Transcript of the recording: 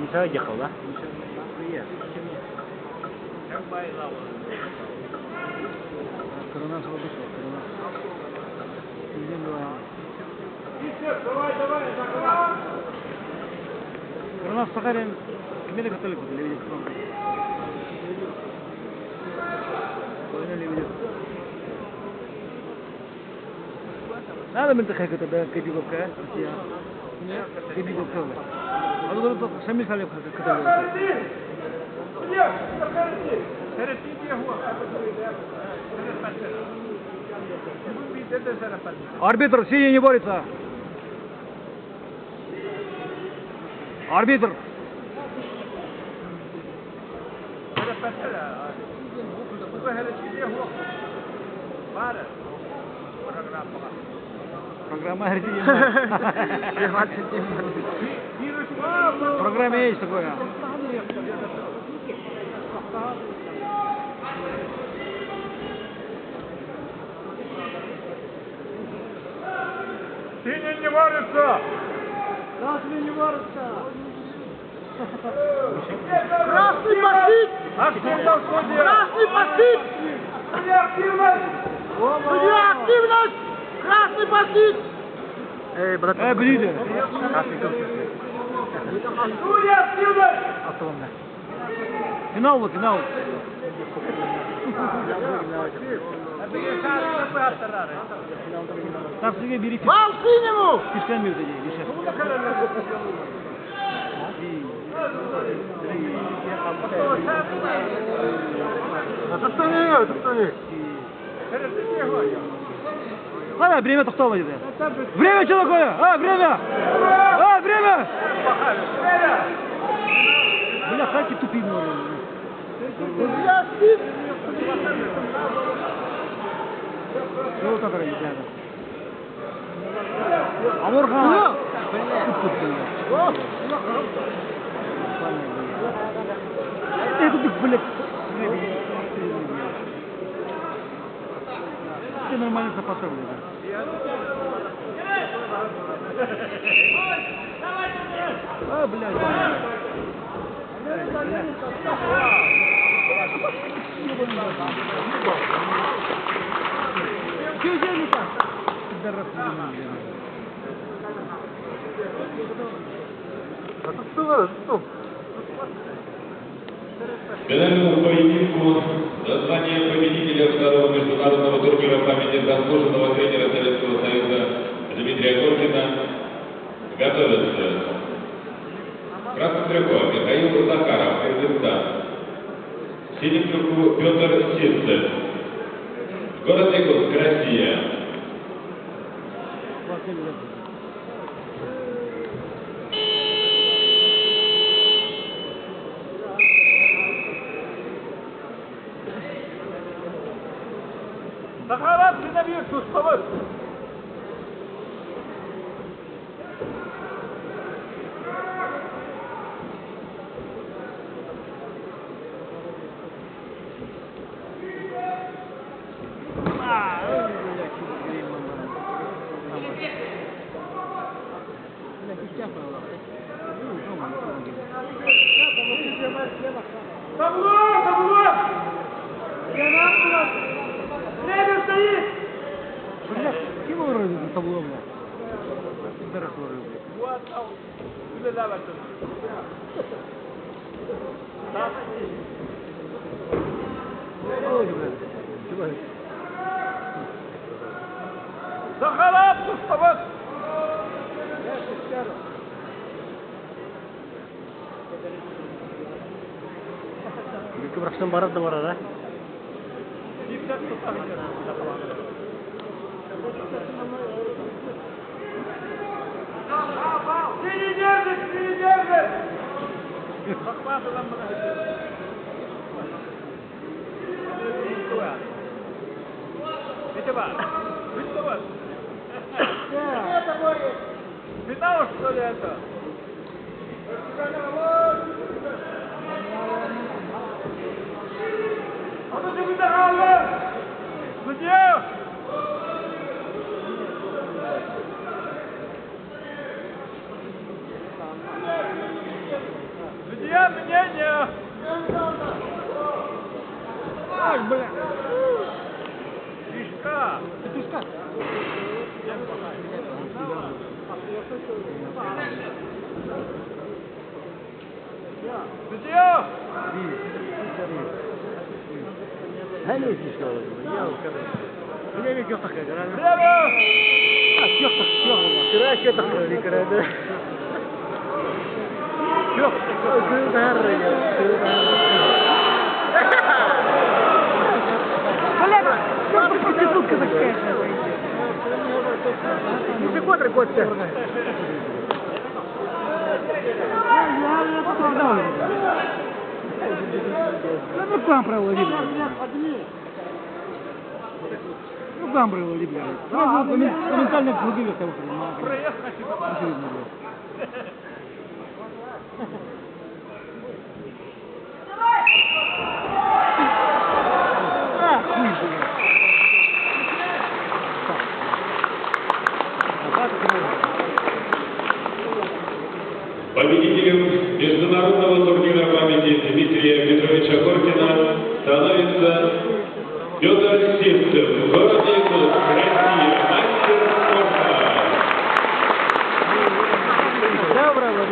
Миша ехал, да? Коронавирус вышел, коронавирус Сахарин кемеде католик был, или кто? Надо من تخيل كده كذي بكرة كذي بكرة هذا برضه سمي خالي كده арбитр синий не борется. Арбитр. Программа в программе есть такое. Синий не борется! Красный не борется! Красный пасит! Активно судья! Красный пасит! Судья активность! Судья активность! Красный пасит! брат. Ближе. Судья активность! Автомобиль. Финал вот, финал. Так, себе бери. Вал синему! Пешками вот эти, еще. Это кто не? Это кто не? Ладно, время-то кто войдет? Время что такое? Время! Время! Бля, хватит тупить можно. Судья актив! Ну, как это, ребята? Амурхан! Это ты, блядь. Ты нормально запасал, блядь. Чего делать-то? Финальному поединку за звание победителя второго международного турнира в памяти заслуженного тренера Советского Союза Дмитрия Горкина готовятся в красном трико Михаил Захаров, Кыргызстан, в синем трюку Петр Ситцев, город Якутск, Россия. Захарат, ты набьешь, уставай! Табло! Тренер стоит! Бля, кем вроде табло, бля? Зараз вроде. Вот, тебе давай. Ой, бля. Чего? Захарат, уставай! Екі бірақтан барады да барады, Синий держит! Бақпасы lan buna. Bitti bak. Bitti bak. Финал, что ли, это? А ну ты выдохал! Судья! Судья, мнение. Ай, бля. Фишка. Ты пешка? Судья. هل فيش ولا يا وكذا Мне ведь такая, да? Право. كراش يتخرج كراش شوف كل ده الرجال Коллега, что ты тут такая? مش كوتر كوتر Ну там проводи, ну там проводи, блядь. Моментально глубину того, очевидно было. А, хуй, блядь. Победителем международного турнира памяти Дмитрия Петровича Коркина становится Петр Сивцев, город Якутск, Россия, мастер спорта. Да, браво,